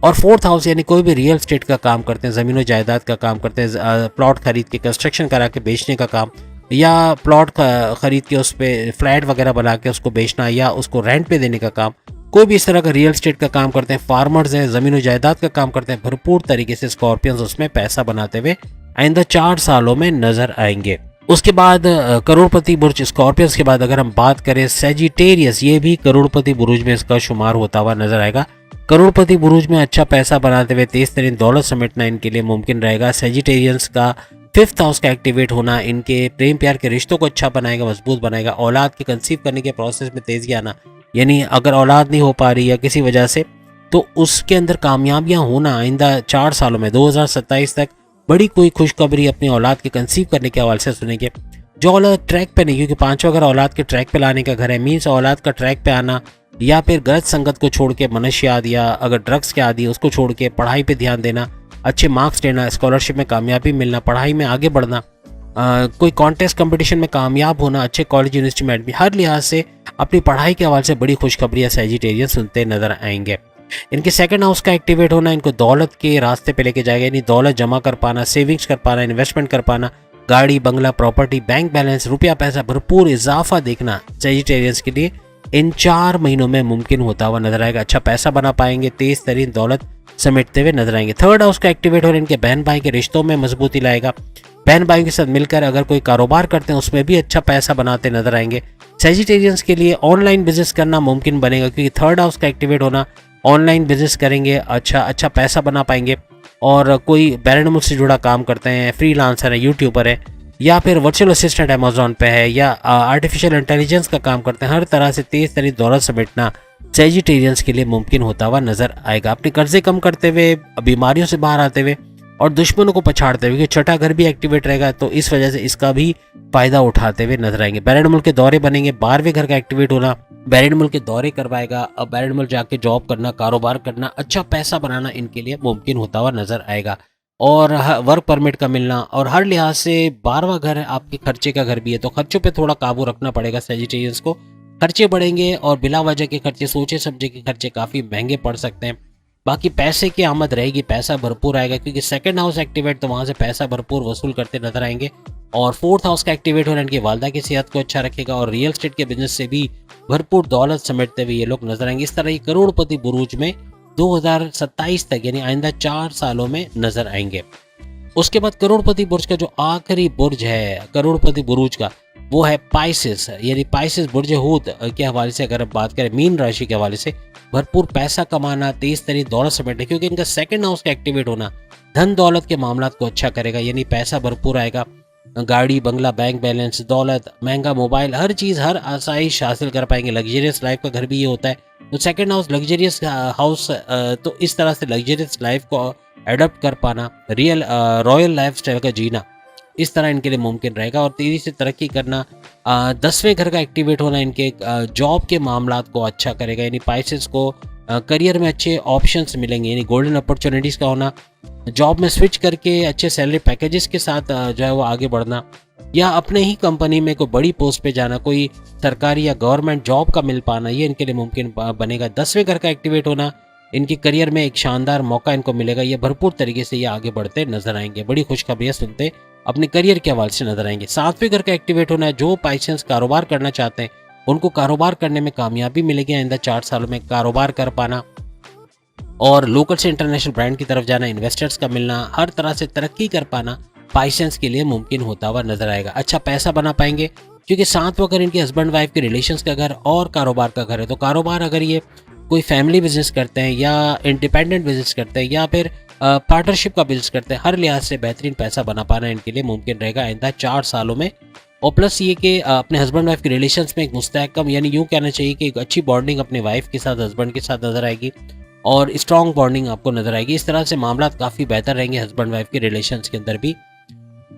और फोर्थ हाउस यानी कोई भी रियल स्टेट का काम करते हैं, ज़मीन जायदाद का काम करते हैं, प्लॉट खरीद के कंस्ट्रक्शन करा के बेचने का काम, या प्लॉट खरीद के उस पर फ्लैट वगैरह बना के उसको बेचना या उसको रेंट पे देने का काम, कोई भी इस तरह का रियल स्टेट का काम करते हैं, फार्मर्स हैं, ज़मीन जायदाद का काम करते हैं, भरपूर तरीके से स्कॉर्पियंस उसमें पैसा बनाते हुए आइंदा 4 सालों में नजर आएंगे। उसके बाद करोड़पति बुर्ज स्कॉर्पियंस के बाद अगर हम बात करें सैजिटेरियस, ये भी करोड़पति बुर्ज में इसका शुमार होता हुआ नजर आएगा। करोड़पति बुर्ज में अच्छा पैसा बनाते हुए तेज तरीन दौलत समेटना इनके लिए मुमकिन रहेगा। सैजिटेरियंस का फिफ्थ हाउस का एक्टिवेट होना इनके प्रेम प्यार के रिश्तों को अच्छा बनाएगा, मजबूत बनाएगा। औलाद के कंसीव करने के प्रोसेस में तेजी आना, यानी अगर औलाद नहीं हो पा रही या किसी वजह से, तो उसके अंदर कामयाबियां होना आइंदा 4 सालों में 2027 तक बड़ी कोई खुशखबरी अपनी औलाद के कंसीव करने के हवाले से सुनेंगे। जो औलाद ट्रैक पे नहीं, क्योंकि पांचवा घर औलाद के ट्रैक पे लाने का घर है, मीन्स औलाद का ट्रैक पे आना या फिर गलत संगत को छोड़ के मनशियात या अगर ड्रग्स के आदि उसको छोड़ के पढ़ाई पे ध्यान देना, अच्छे मार्क्स लेना, स्कॉलरशिप में कामयाबी मिलना, पढ़ाई में आगे बढ़ना, कोई कॉन्टेस्ट कंपटीशन में कामयाब होना, अच्छे कॉलेज यूनिवर्सिटी में एडमिशन, हर लिहाज से अपनी पढ़ाई के हवाले से बड़ी खुशखबरियां सैजिटेरियन सुनते नजर आएंगे। इनके सेकंड हाउस का एक्टिवेट होना इनको दौलत के रास्ते पे लेके जाएगा, यानी दौलत जमा कर पाना, सेविंग्स कर पाना, इन्वेस्टमेंट कर पाना, गाड़ी बंगला प्रॉपर्टी, बैंक बैलेंस, रुपया पैसा भरपूर इजाफा देखना सैजिटेरियंस के लिए इन 4 महीनों में मुमकिन होता हुआ नजर आएगा। अच्छा पैसा बना पाएंगे, तेज तरीन दौलत समेटते हुए नजर आएंगे। थर्ड हाउस का एक्टिवेट होना इनके बहन भाई के रिश्तों में मजबूती लाएगा। बहन भाई के साथ मिलकर अगर कोई कारोबार करते हैं उसमें भी अच्छा पैसा बनाते नजर आएंगे। सैजिटेरियंस के लिए ऑनलाइन बिजनेस करना मुमकिन बनेगा, क्योंकि थर्ड हाउस का एक्टिवेट होना, ऑनलाइन बिजनेस करेंगे, अच्छा पैसा बना पाएंगे। और कोई बैरन मुल्क से जुड़ा काम करते हैं, फ्रीलांसर है, यूट्यूबर है, या फिर वर्चुअल असिस्टेंट अमेजोन पे है, या आर्टिफिशियल इंटेलिजेंस का काम करते हैं, हर तरह से तेज तरीन दौलत समेटना सैजिटेरियंस के लिए मुमकिन होता हुआ नजर आएगा। अपने कर्जे कम करते हुए, बीमारियों से बाहर आते हुए और दुश्मनों को पछाड़ते हुए, क्योंकि छठा घर भी एक्टिवेट रहेगा तो इस वजह से इसका भी फायदा उठाते हुए नजर आएंगे। बैरन मुल्क के दौरे बनेंगे। 12वें घर का एक्टिवेट होना बैरन मुल्क के दौरे करवाएगा। अब बैरन मुल्क जाके जॉब करना, कारोबार करना, अच्छा पैसा बनाना इनके लिए मुमकिन होता हुआ नजर आएगा। और वर्क परमिट का मिलना, और हर लिहाज से 12वां घर आपके खर्चे का घर भी है, तो खर्चों पे थोड़ा काबू रखना पड़ेगा सैजिटेरियंस को। खर्चे बढ़ेंगे और बिला वजह के खर्चे, सोचे समझे के खर्चे काफ़ी महंगे पड़ सकते हैं। बाकी पैसे की आमद रहेगी, पैसा भरपूर आएगा, क्योंकि सेकंड हाउस एक्टिवेट तो वहाँ से पैसा भरपूर वसूल करते नजर आएंगे। और फोर्थ हाउस का एक्टिवेट होना इनकी वालदा की सेहत को अच्छा रखेगा और रियल एस्टेट के बिजनेस से भी भरपूर दौलत समेटते हुए ये लोग नजर आएंगे। इस तरह ये करोड़पति बुरूज में 2027 तक, यानी आइंदा 4 सालों में नजर आएंगे। उसके बाद करोड़पति बुर्ज का जो आखिरी बुर्ज है करोड़पति बुर्ज का, वो है पाइसेस, यानी पाइसेस बुर्ज हूत के हवाले से अगर बात करें, मीन राशि के हवाले से भरपूर पैसा कमाना, तेज तरीन दौलत समेटना, क्योंकि इनका सेकंड हाउस का एक्टिवेट होना धन दौलत के मामलात को अच्छा करेगा, यानी पैसा भरपूर आएगा। गाड़ी बंगला, बैंक बैलेंस, दौलत, महंगा मोबाइल, हर चीज़, हर आसाइश हासिल कर पाएंगे। लग्जरियस लाइफ का घर भी ये होता है, तो सेकंड हाउस लग्जरियस हाउस, तो इस तरह से लग्जरियस लाइफ को एडप्ट कर पाना, रियल रॉयल लाइफ स्टाइल का जीना, इस तरह इनके लिए मुमकिन रहेगा। और तेजी से तरक्की करना, 10वें घर का एक्टिवेट होना इनके जॉब के मामलात को अच्छा करेगा, यानी पाइसेस को करियर में अच्छे ऑप्शंस मिलेंगे, यानी गोल्डन अपॉर्चुनिटीज़ का होना, जॉब में स्विच करके अच्छे सैलरी पैकेजेस के साथ जो है वो आगे बढ़ना, या अपने ही कंपनी में कोई बड़ी पोस्ट पे जाना, कोई सरकारी या गवर्नमेंट जॉब का मिल पाना, ये इनके लिए मुमकिन बनेगा। 10वें घर का एक्टिवेट होना इनके करियर में एक शानदार मौका इनको मिलेगा, ये भरपूर तरीके से ये आगे बढ़ते नजर आएंगे, बड़ी खुशखबरियाँ सुनते अपने करियर के हवाले से नजर आएंगे। 7वें घर का एक्टिवेट होना है, जो पाइसेंस कारोबार करना चाहते हैं उनको कारोबार करने में कामयाबी मिलेगी आइंदा 4 सालों में। कारोबार कर पाना और लोकल से इंटरनेशनल ब्रांड की तरफ जाना, इन्वेस्टर्स का मिलना, हर तरह से तरक्की कर पाना पाइसेंस के लिए मुमकिन होता हुआ नजर आएगा। अच्छा पैसा बना पाएंगे, क्योंकि 7वां घर इनके हस्बैंड वाइफ के रिलेशंस का घर और कारोबार का घर है, तो कारोबार अगर ये कोई फैमिली बिजनेस करते हैं या इंडिपेंडेंट बिजनेस करते हैं या फिर पार्टनरशिप का बिल्ड करते हैं, हर लिहाज से बेहतरीन पैसा बना पाना इनके लिए मुमकिन रहेगा आइंदा 4 सालों में। और प्लस ये कि अपने हस्बैंड वाइफ के रिलेशंस में एक मुस्तहकम, यानी यूँ कहना चाहिए कि एक अच्छी बॉन्डिंग अपने वाइफ के साथ, हस्बैंड के साथ नज़र आएगी और स्ट्रॉन्ग बॉन्डिंग आपको नज़र आएगी। इस तरह से मामला काफ़ी बेहतर रहेंगे हस्बैंड वाइफ के रिलेशंस के अंदर भी।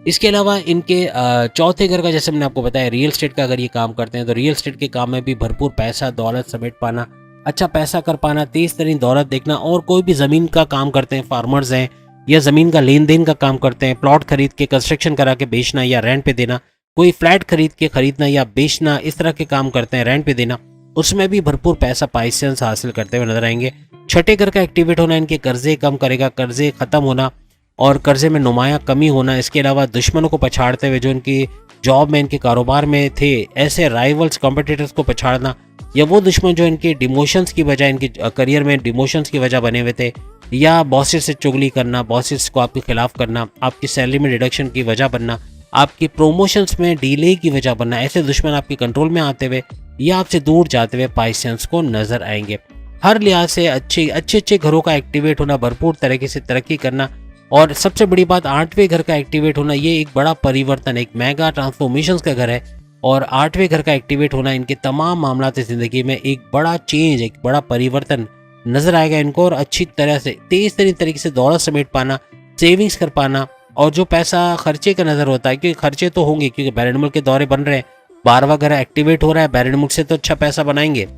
इसके अलावा इनके चौथे घर का, जैसे मैंने आपको बताया, रियल एस्टेट का अगर ये काम करते हैं तो रियल एस्टेट के काम में भी भरपूर पैसा दौलत समेट पाना, अच्छा पैसा कर पाना, तेज तरीन दौलत देखना। और कोई भी ज़मीन का काम करते हैं, फार्मर्स हैं या ज़मीन का लेन देन का काम करते हैं, प्लॉट खरीद के कंस्ट्रक्शन करा के बेचना या रेंट पे देना, कोई फ्लैट खरीद के खरीदना या बेचना, इस तरह के काम करते हैं, रेंट पे देना, उसमें भी भरपूर पैसा पाइसेंस हासिल करते हुए नजर आएंगे। छठे घर का एक्टिवेट होना इनके कर्जे कम करेगा, कर्जे खत्म होना और कर्जे में नुमाया कमी होना। इसके अलावा दुश्मनों को पछाड़ते हुए, जो इनकी जॉब में, इनके कारोबार में थे, ऐसे राइवल्स, कॉम्पिटिटर्स को पछाड़ना, या वो दुश्मन जो इनके डिमोशंस की वजह, इनके करियर में डिमोशंस की वजह बने हुए थे, या बॉसेस से चुगली करना, बॉसेस को आपके खिलाफ करना, आपकी सैलरी में डिडक्शन की वजह बनना, आपकी प्रमोशंस में डिले की वजह बनना, ऐसे दुश्मन आपके कंट्रोल में आते हुए या आपसे दूर जाते हुए पाइसेंस को नजर आएंगे। हर लिहाज से अच्छे घरों का एक्टिवेट होना, भरपूर तरीके से तरक्की करना, और सबसे बड़ी बात 8वें घर का एक्टिवेट होना, ये एक बड़ा परिवर्तन, एक मेगा ट्रांसफॉर्मेशन का घर है। और 8वें घर का एक्टिवेट होना इनके तमाम मामलात ज़िंदगी में एक बड़ा चेंज, एक बड़ा परिवर्तन नजर आएगा इनको। और अच्छी तरह से तेज तरीके से दौलत समेट पाना, सेविंग्स कर पाना, और जो पैसा खर्चे का नज़र होता है, क्योंकि खर्चे तो होंगे, क्योंकि बैरनमुल के दौरे बन रहे हैं, 12वां घर एक्टिवेट हो रहा है, बैरनमुल से तो अच्छा पैसा बनाएंगे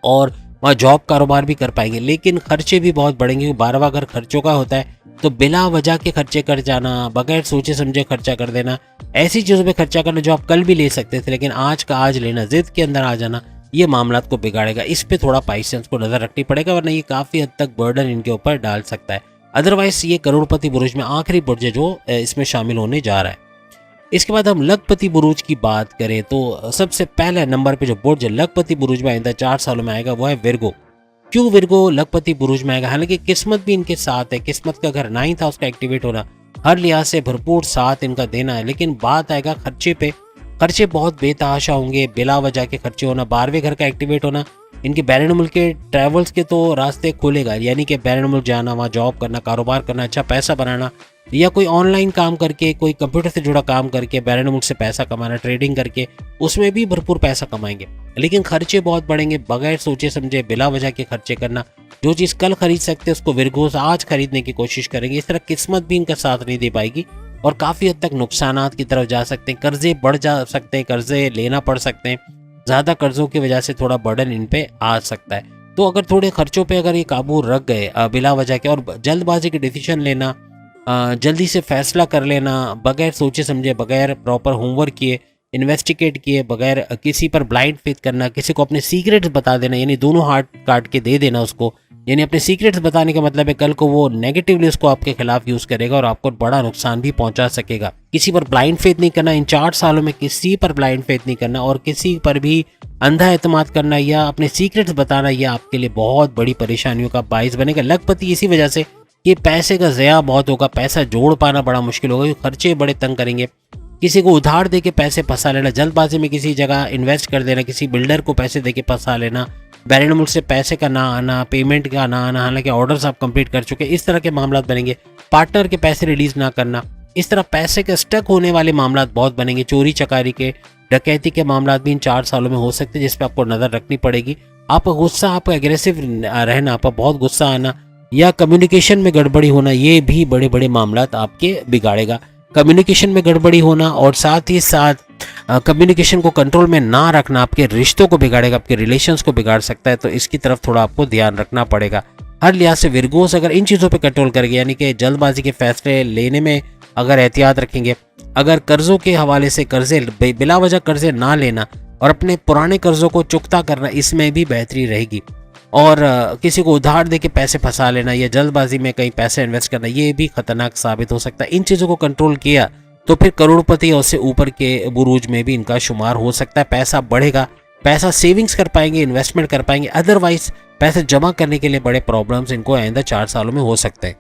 और वहाँ जॉब कारोबार भी कर पाएंगे, लेकिन खर्चे भी बहुत बढ़ेंगे। 12वां घर खर्चों का होता है, तो बिला वजह के खर्चे कर जाना, बगैर सोचे समझे खर्चा कर देना, ऐसी चीज़ों पे खर्चा करना जो आप कल भी ले सकते थे लेकिन आज का आज लेना, जिद के अंदर आ जाना, ये मामलात को बिगाड़ेगा। इस पे थोड़ा पाइसेंस को नज़र रखनी पड़ेगा, वरना ये काफ़ी हद तक बर्डन इनके ऊपर डाल सकता है। अदरवाइज ये करोड़पति बुरुज में आखिरी बुर्ज है जो इसमें शामिल होने जा रहा है। इसके बाद हम लखपति बुरुज की बात करें तो सबसे पहले नंबर पे जो बुर्ज लखपति बुरुज में आइंदा 4 सालों में आएगा वो है विर्गो। क्यों विर्गो लखपति बुरुज में आएगा? हालांकि किस्मत भी इनके साथ है, किस्मत का घर 9 था, उसका एक्टिवेट होना, हर लिहाज से भरपूर साथ इनका देना है। लेकिन बात आएगा खर्चे पे, खर्चे बहुत बेतहाशा होंगे, बिला वजह के खर्चे होना। 12वें घर का एक्टिवेट होना, इनके बैरनमुल्क के ट्रैवल्स के तो रास्ते खुलेगा, यानी कि बैरनमुल्क जाना, वहाँ जॉब करना, कारोबार करना, अच्छा पैसा बनाना, या कोई ऑनलाइन काम करके, कोई कंप्यूटर से जुड़ा काम करके बैरनमुल्क से पैसा कमाना, ट्रेडिंग करके, उसमें भी भरपूर पैसा कमाएंगे। लेकिन खर्चे बहुत बढ़ेंगे, बगैर सोचे समझे बिला वजह के खर्चे करना। जो चीज़ कल खरीद सकते उसको विर्गोस आज खरीदने की कोशिश करेंगे। इस तरह किस्मत भी इनका साथ नहीं दे पाएगी और काफ़ी हद तक नुकसानात की तरफ जा सकते हैं, कर्जे बढ़ जा सकते हैं, कर्जे लेना पड़ सकते हैं, ज़्यादा कर्जों की वजह से थोड़ा बर्डन इन पे आ सकता है। तो अगर थोड़े खर्चों पे अगर ये काबू रख गए बिला वजह के, और जल्दबाजी के डिसीजन लेना, जल्दी से फैसला कर लेना, बगैर सोचे समझे, बगैर प्रॉपर होमवर्क किए, इन्वेस्टिगेट किए, बगैर किसी पर ब्लाइंड फेथ करना, किसी को अपने सीक्रेट्स बता देना, यानी दोनों हाथ काट के दे देना उसको, यानी अपने सीक्रेट्स बताने का मतलब है कल को वो नेगेटिवली उसको आपके खिलाफ यूज करेगा और आपको बड़ा नुकसान भी पहुंचा सकेगा। किसी पर ब्लाइंड फेथ नहीं करना, इन 4 सालों में किसी पर ब्लाइंड फेथ नहीं करना और किसी पर भी अंधा एतमाद करना या अपने सीक्रेट्स बताना, यह आपके लिए बहुत बड़ी परेशानियों का बाइस बनेगा। लखपति इसी वजह से कि पैसे का ज़या बहुत होगा, पैसा जोड़ पाना बड़ा मुश्किल होगा, खर्चे बड़े तंग करेंगे। किसी को उधार दे के पैसे फंसा लेना, जल्दबाजी में किसी जगह इन्वेस्ट कर देना, किसी बिल्डर को पैसे दे के फंसा लेना, बैरनमुल्क से पैसे का ना आना, पेमेंट का ना आना, हालांकि ऑर्डर्स आप कंप्लीट कर चुके, इस तरह के मामला बनेंगे। पार्टनर के पैसे रिलीज ना करना, इस तरह पैसे के स्टक होने वाले मामला बहुत बनेंगे। चोरी चकारी के, डकैती के मामला भी इन 4 सालों में हो सकते हैं, जिस पर आपको नज़र रखनी पड़ेगी। आपका गुस्सा, आपका एग्रेसिव रहना, आपका बहुत गुस्सा आना या कम्युनिकेशन में गड़बड़ी होना, ये भी बड़े बड़े मामला आपके बिगाड़ेगा। कम्युनिकेशन में गड़बड़ी होना और साथ ही साथ कम्युनिकेशन को कंट्रोल में ना रखना आपके रिश्तों को बिगाड़ेगा, आपके रिलेशंस को बिगाड़ सकता है, तो इसकी तरफ थोड़ा आपको ध्यान रखना पड़ेगा। हर लिहाज से विर्गोस अगर इन चीज़ों पे कंट्रोल करेंगे, यानी कि जल्दबाजी के फैसले लेने में अगर एहतियात रखेंगे, अगर कर्जों के हवाले से कर्जे बिला वजह कर्जे ना लेना और अपने पुराने कर्जों को चुकता करना, इसमें भी बेहतरी रहेगी। और किसी को उधार दे के पैसे फंसा लेना या जल्दबाजी में कहीं पैसे इन्वेस्ट करना, ये भी खतरनाक साबित हो सकता है। इन चीज़ों को कंट्रोल किया तो फिर करोड़पति और से ऊपर के बुरूज में भी इनका शुमार हो सकता है। पैसा बढ़ेगा, पैसा सेविंग्स कर पाएंगे, इन्वेस्टमेंट कर पाएंगे, अदरवाइज पैसे जमा करने के लिए बड़े प्रॉब्लम्स इनको आइंदा 4 सालों में हो सकते हैं।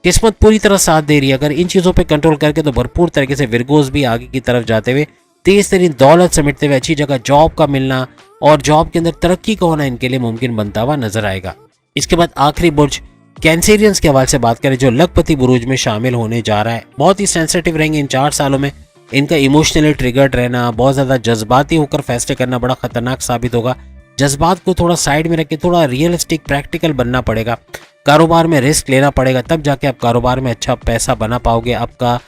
किस्मत पूरी तरह साथ दे रही है, अगर इन चीज़ों पे कंट्रोल करके तो भरपूर तरीके से विर्गोस भी आगे की तरफ जाते हुए, तेज तरीन दौलत समेटते हुए, अच्छी जगह जॉब का मिलना और जॉब के अंदर तरक्की का होना इनके लिए मुमकिन बनता हुआ नजर आएगा। इसके बाद आखिरी बुर्ज कैंसेरियंस के हवाले से बात करें जो लखपति बुरूज में शामिल होने जा रहा है, बहुत ही सेंसिटिव रहेंगे इन 4 सालों में। इनका इमोशनली ट्रिगर्ड रहना, बहुत ज़्यादा जज्बाती होकर फैसले करना बड़ा खतरनाक साबित होगा। जज्बात को थोड़ा साइड में रख के थोड़ा रियलिस्टिक प्रैक्टिकल बनना पड़ेगा। कारोबार में रिस्क लेना पड़ेगा, तब जाके आप कारोबार में अच्छा पैसा बना पाओगे। आपका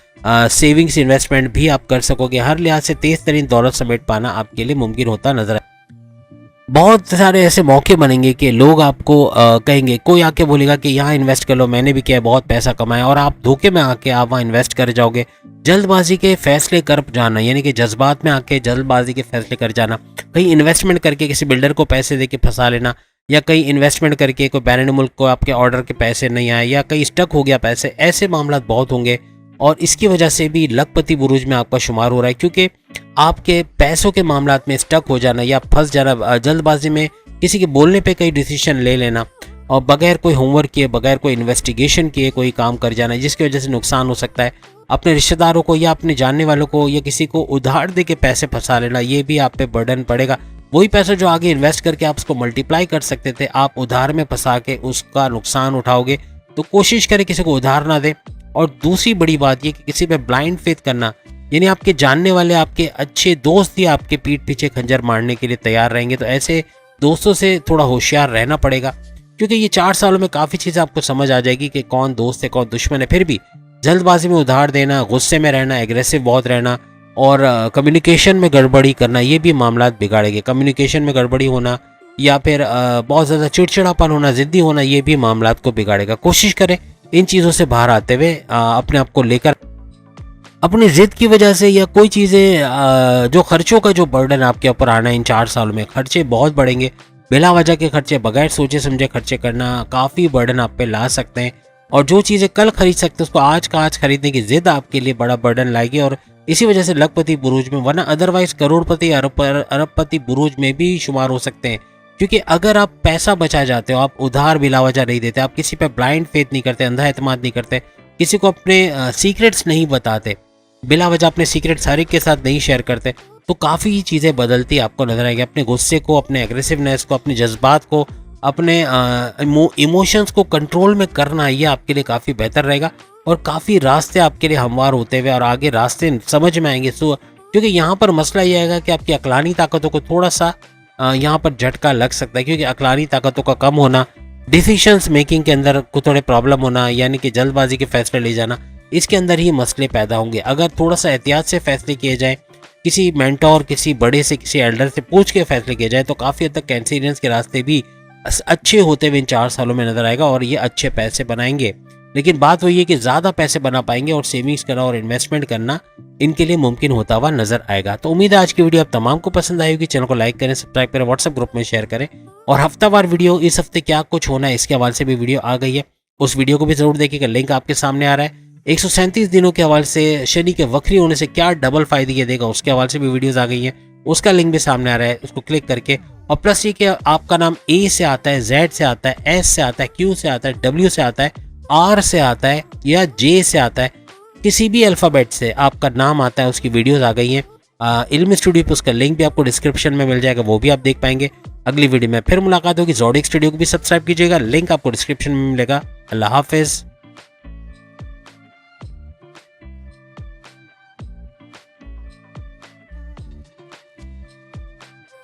सेविंग्स इन्वेस्टमेंट भी आप कर सकोगे। हर लिहाज से तेज तरीन दौलत समेट पाना आपके लिए मुमकिन होता नजर आए। बहुत सारे ऐसे मौके बनेंगे कि लोग आपको कहेंगे, कोई आके बोलेगा कि यहाँ इन्वेस्ट कर लो, मैंने भी किया है, बहुत पैसा कमाया, और आप धोखे में आके आप वहाँ इन्वेस्ट कर जाओगे। जल्दबाजी के फैसले कर जाना, यानी कि जज्बात में आके जल्दबाजी के फैसले कर जाना, कहीं इन्वेस्टमेंट करके किसी बिल्डर को पैसे दे के फंसा लेना, या कहीं इन्वेस्टमेंट करके कोई बैरून मुल्क को आपके ऑर्डर के पैसे नहीं आए, या कहीं स्टक हो गया पैसे, ऐसे मामला बहुत होंगे। और इसकी वजह से भी लखपति बुरूज में आपका शुमार हो रहा है, क्योंकि आपके पैसों के मामलात में स्टक हो जाना या फंस जाना, जल्दबाजी में किसी के बोलने पे कई डिसीजन ले लेना और बगैर कोई होमवर्क किए, बगैर कोई इन्वेस्टिगेशन किए कोई काम कर जाना, जिसकी वजह से नुकसान हो सकता है। अपने रिश्तेदारों को या अपने जानने वालों को या किसी को उधार दे के पैसे फंसा लेना, ये भी आप पे बर्डन पड़ेगा। वही पैसा जो आगे इन्वेस्ट करके आप उसको मल्टीप्लाई कर सकते थे, आप उधार में फंसा के उसका नुकसान उठाओगे। तो कोशिश करें किसी को उधार ना दें। और दूसरी बड़ी बात ये कि किसी पे ब्लाइंड फेथ करना, यानी आपके जानने वाले, आपके अच्छे दोस्त ही आपके पीठ पीछे खंजर मारने के लिए तैयार रहेंगे, तो ऐसे दोस्तों से थोड़ा होशियार रहना पड़ेगा। क्योंकि ये 4 सालों में काफ़ी चीज़ें आपको समझ आ जाएगी कि कौन दोस्त है कौन दुश्मन है। फिर भी जल्दबाजी में उधार देना, गुस्से में रहना, एग्रेसिव बहुत रहना और कम्युनिकेशन में गड़बड़ी करना, ये भी मामला बिगाड़ेंगे। कम्युनिकेशन में गड़बड़ी होना या फिर बहुत ज़्यादा चिड़चिड़ापन होना, ज़िद्दी होना, ये भी मामला को बिगाड़ेगा। कोशिश करें इन चीज़ों से बाहर आते हुए अपने आप को लेकर, अपनी जिद की वजह से या कोई चीज़ें, जो खर्चों का जो बर्डन आपके ऊपर आना है इन 4 सालों में, खर्चे बहुत बढ़ेंगे। बिला वजह के खर्चे, बगैर सोचे समझे खर्चे करना काफ़ी बर्डन आप पे ला सकते हैं। और जो चीज़ें कल खरीद सकते हैं उसको आज का आज खरीदने की जिद आपके लिए बड़ा बर्डन लाएगी। और इसी वजह से लखपति बुरूज में, वरना अदरवाइज करोड़पति अरबपति बुरूज में भी शुमार हो सकते हैं। क्योंकि अगर आप पैसा बचा जाते हो, आप उधार बिला वजह नहीं देते, आप किसी पे ब्लाइंड फेथ नहीं करते, अंधा एतमाद नहीं करते, किसी को अपने सीक्रेट्स नहीं बताते, बिला वजह अपने सीक्रेट्स हर एक के साथ नहीं शेयर करते, तो काफ़ी चीज़ें बदलती आपको नजर आएगी। अपने गुस्से को, अपने एग्रेसिवनेस को, अपने जज्बात को, अपने इमोशंस को कंट्रोल में करना, ये आपके लिए काफ़ी बेहतर रहेगा। और काफ़ी रास्ते आपके लिए हमवार होते हुए और आगे रास्ते समझ में आएंगे। क्योंकि यहाँ पर मसला ये आएगा कि आपकी अक्लानी ताकतों को थोड़ा सा यहाँ पर झटका लग सकता है। क्योंकि अक्लानी ताकतों का कम होना, डिसीशंस मेकिंग के अंदर को थोड़े प्रॉब्लम होना, यानी कि जल्दबाजी के फैसले ले जाना, इसके अंदर ही मसले पैदा होंगे। अगर थोड़ा सा एहतियात से फैसले किए जाएँ, किसी मेंटोर, किसी बड़े से, किसी एल्डर से पूछ के फैसले किए जाए, तो काफ़ी हद तक कैंसेरियंस के रास्ते भी अच्छे होते हुए इन 4 सालों में नजर आएगा और ये अच्छे पैसे बनाएंगे। लेकिन बात वही है कि ज़्यादा पैसे बना पाएंगे और सेविंग्स करना और इन्वेस्टमेंट करना इनके लिए मुमकिन होता हुआ नजर आएगा। तो उम्मीद है आज की वीडियो आप तमाम को पसंद आई होगी। चैनल को लाइक करें, सब्सक्राइब करें, व्हाट्सएप ग्रुप में शेयर करें। और हफ्तावार वीडियो, इस हफ्ते क्या कुछ होना है इसके हवाले से भी वीडियो आ गई है, उस वीडियो को भी जरूर देखिएगा, लिंक आपके सामने आ रहा है। 137 दिनों के हवाले से शनि के वक्री होने से क्या डबल फायदे ये देगा, उसके हवाले से भी वीडियोस आ गई हैं, उसका लिंक भी सामने आ रहा है, उसको क्लिक करके। और प्लस ये कि आपका नाम ए से आता है, जेड से आता है, एस से आता है, क्यू से आता है, डब्ल्यू से आता है, आर से आता है या जे से आता है, किसी भी अल्फ़ाबेट से आपका नाम आता है, उसकी वीडियोस आ गई हैं इल्म स्टूडियो पे। उसका लिंक भी आपको डिस्क्रिप्शन में मिल जाएगा, वो भी आप देख पाएंगे। अगली वीडियो में फिर मुलाकात होगी। ज़ोडिक स्टूडियो को भी सब्सक्राइब कीजिएगा, लिंक आपको डिस्क्रिप्शन में मिलेगा। अल्लाह हाफिज़।